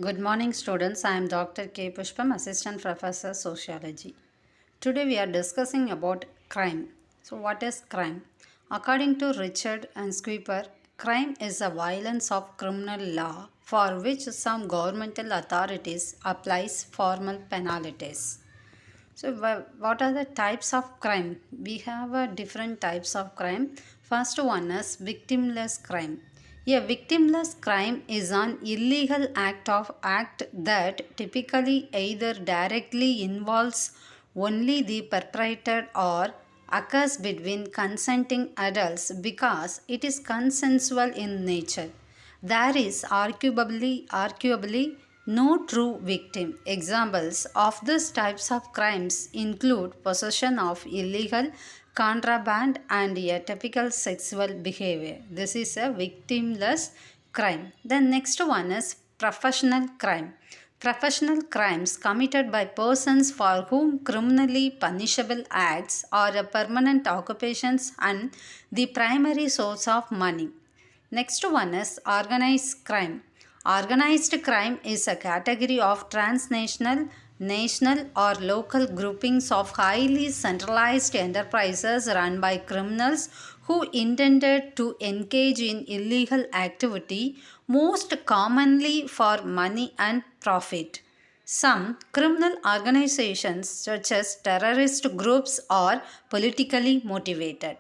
Good morning, students. I am Dr. K. Pushpam, Assistant Professor Sociology. Today we are discussing about crime. So, what is crime? According to Richard and Squeeper, crime is a violence of criminal law for which some governmental authorities applies formal penalties. So, what are the types of crime? We have different types of crime. First one is victimless crime. A victimless crime is an illegal act that typically either directly involves only the perpetrator or occurs between consenting adults because it is consensual in nature. There is arguably no true victim. Examples of these types of crimes include possession of illegal contraband and a typical sexual behavior. This is a victimless crime. The next one is professional crime. Professional crimes committed by persons for whom criminally punishable acts are a permanent occupations and the primary source of money. Next one is organized crime. Organized crime is a category of transnational, national, or local groupings of highly centralized enterprises run by criminals who intended to engage in illegal activity, most commonly for money and profit. Some criminal organizations, such as terrorist groups, are politically motivated.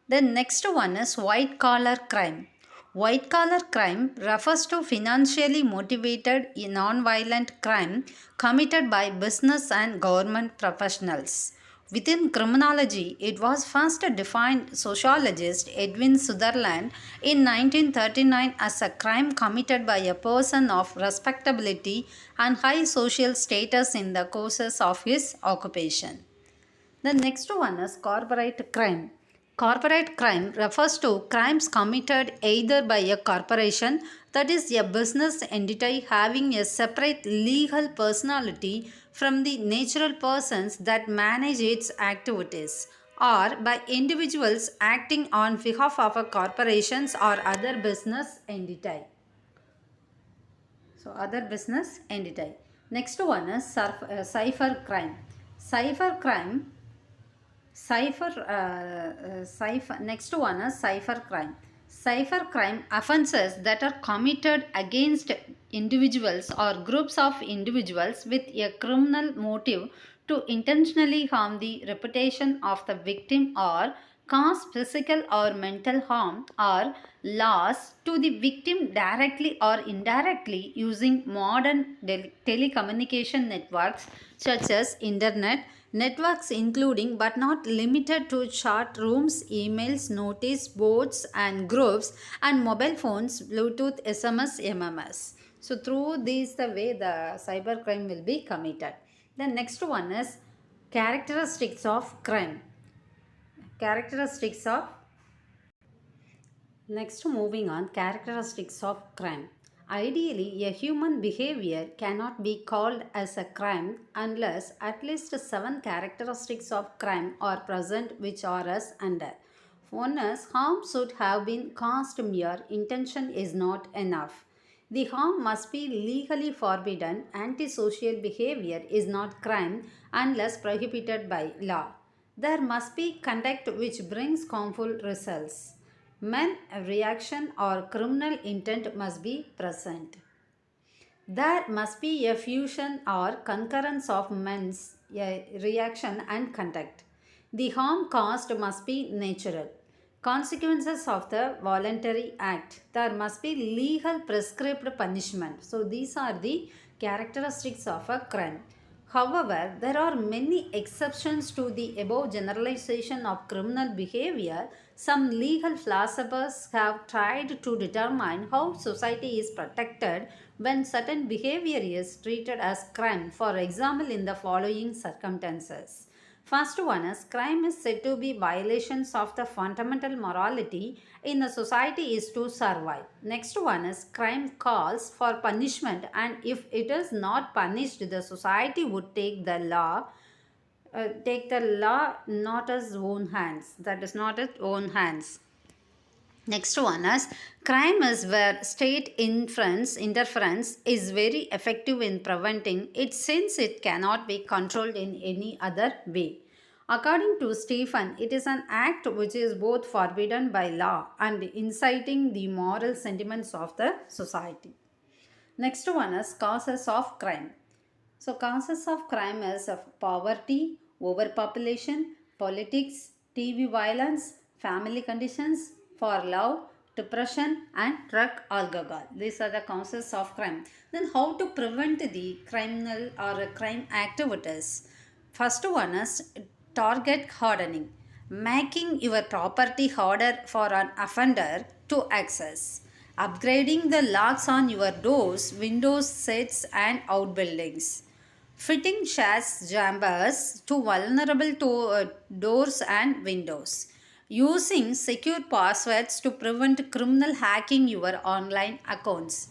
The next one is white collar crime. White collar crime refers to financially motivated non-violent crime committed by business and government professionals. Within criminology, it was first defined sociologist Edwin Sutherland in 1939 as a crime committed by a person of respectability and high social status in the courses of his occupation. The next one is corporate crime. Corporate crime refers to crimes committed either by a corporation, that is, a business entity having a separate legal personality from the natural persons that manage its activities, or by individuals acting on behalf of a corporations or other business entity. So, other business entity. Next one is cipher crime. Cipher crime Cipher. Next one is cipher crime. Cipher crime offences that are committed against individuals or groups of individuals with a criminal motive to intentionally harm the reputation of the victim or cause physical or mental harm or loss to the victim directly or indirectly using modern telecommunication networks such as internet networks including but not limited to chat rooms, emails, notice boards and groups and mobile phones, Bluetooth, SMS, MMS. So through these the way the cybercrime will be committed. The next one is characteristics of crime. Characteristics of Next, moving on, characteristics of crime. Ideally, a human behavior cannot be called as a crime unless at least seven characteristics of crime are present, which are as under. One is harm should have been caused, mere intention is not enough. The harm must be legally forbidden. Antisocial behavior is not crime unless prohibited by law. There must be conduct which brings harmful results. Men reaction or criminal intent must be present. There must be a fusion or concurrence of men's reaction and conduct. The harm caused must be natural. Consequences of the voluntary act. There must be legal prescribed punishment. So these are the characteristics of a crime. However, there are many exceptions to the above generalization of criminal behavior. Some legal philosophers have tried to determine how society is protected when certain behavior is treated as crime, for example, in the following circumstances. First one is crime is said to be violations of the fundamental morality in the society is to survive. Next one is crime calls for punishment, and if it is not punished, the society would take the law not as own hands. That is not its own hands. Next one is crime is where state interference is very effective in preventing it since it cannot be controlled in any other way. According to Stephen, it is an act which is both forbidden by law and inciting the moral sentiments of the society. Next one is causes of crime. So, causes of crime is of poverty, overpopulation, politics, TV violence, family conditions, for love, depression, and drug alcohol. These are the causes of crime. Then, how to prevent the criminal or crime activities? First one is target hardening, making your property harder for an offender to access. Upgrading the locks on your doors, windows, sets, and outbuildings. Fitting shares jambers to vulnerable doors and windows. Using secure passwords to prevent criminal hacking your online accounts.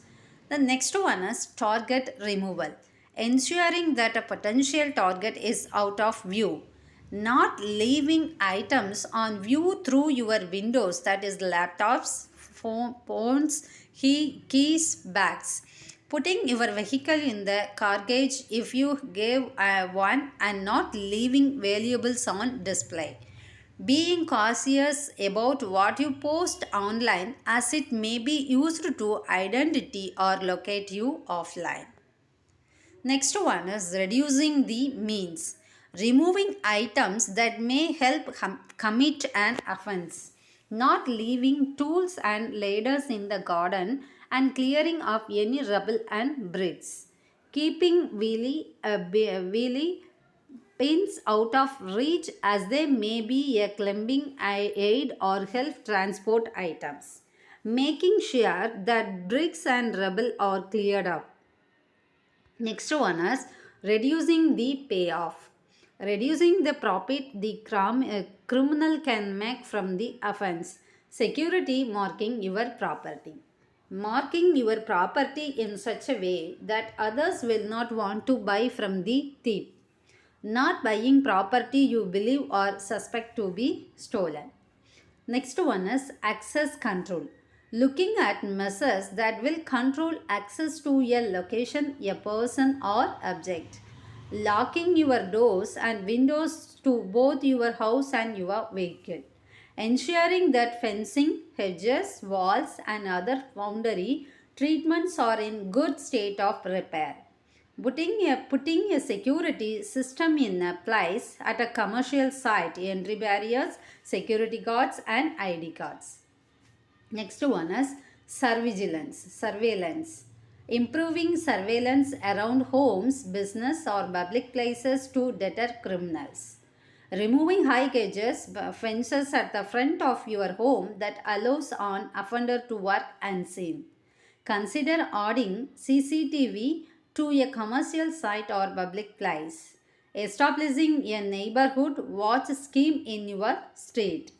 The next one is target removal, ensuring that a potential target is out of view, not leaving items on view through your windows, that is laptops, phones, keys, bags. Putting your vehicle in the car gauge if you gave one and not leaving valuables on display. Being cautious about what you post online as it may be used to identity or locate you offline. Next one is reducing the means, removing items that may help commit an offense, not leaving tools and ladders in the garden and clearing of any rubble and bricks, keeping wheelie pins out of reach as they may be a climbing aid or help transport items, making sure that bricks and rubble are cleared up. Next one is reducing the payoff. Reducing the profit the criminal can make from the offense. Security marking your property. Marking your property in such a way that others will not want to buy from the thief. Not buying property you believe or suspect to be stolen. Next one is access control. Looking at measures that will control access to a location, a person, or object. Locking your doors and windows to both your house and your vehicle. Ensuring that fencing, hedges, walls, and other boundary treatments are in good state of repair. Putting a security system in place at a commercial site, entry barriers, security guards, and ID cards. Next one is surveillance. Improving surveillance around homes, business, or public places to deter criminals. Removing high gauges, fences at the front of your home that allows an offender to work unseen. Consider adding CCTV to a commercial site or public place. Establishing a neighborhood watch scheme in your street.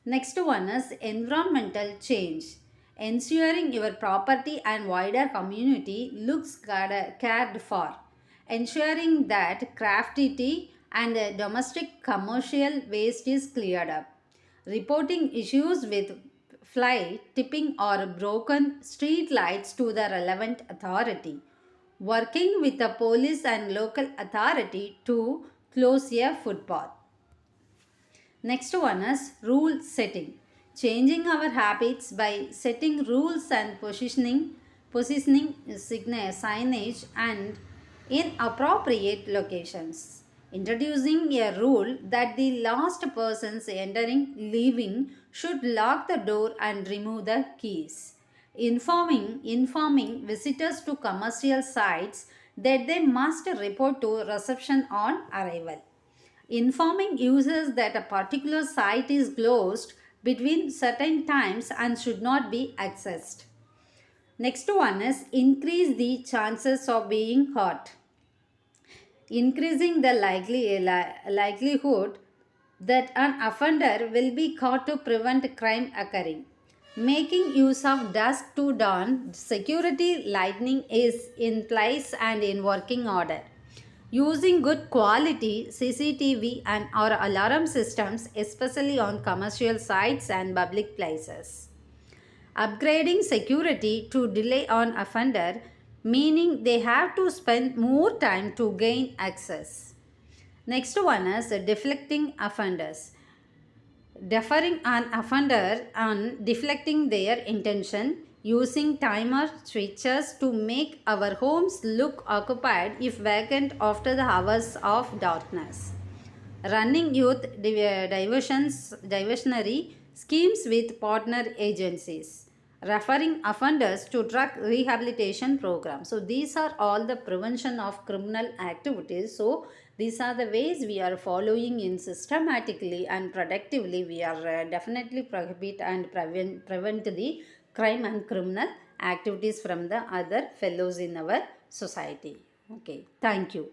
Next one is environmental change. Ensuring your property and wider community looks cared for. Ensuring that crafty tea and domestic commercial waste is cleared up. Reporting issues with fly tipping or broken street lights to the relevant authority. Working with the police and local authority to close a footpath. Next one is rule setting. Changing our habits by setting rules and positioning signage and in appropriate locations. Introducing a rule that the last persons entering leaving should lock the door and remove the keys. Informing visitors to commercial sites that they must report to reception on arrival. Informing users that a particular site is closed between certain times and should not be accessed. Next one is increase the chances of being caught. Increasing the likelihood that an offender will be caught to prevent crime occurring. Making use of dusk to dawn security lighting is in place and in working order. Using good quality CCTV and or alarm systems, especially on commercial sites and public places. upgrading security to delay on offender, meaning they have to spend more time to gain access. Next one is deflecting offenders. Deferring an offender and deflecting their intention, using timer switches to make our homes look occupied if vacant after the hours of darkness. Running youth diversionary schemes with partner agencies. Referring offenders to drug rehabilitation programs. So these are all the prevention of criminal activities. So these are the ways we are following in systematically and productively. We are definitely prohibit and prevent the crime and criminal activities from the other fellows in our society. Okay, thank you.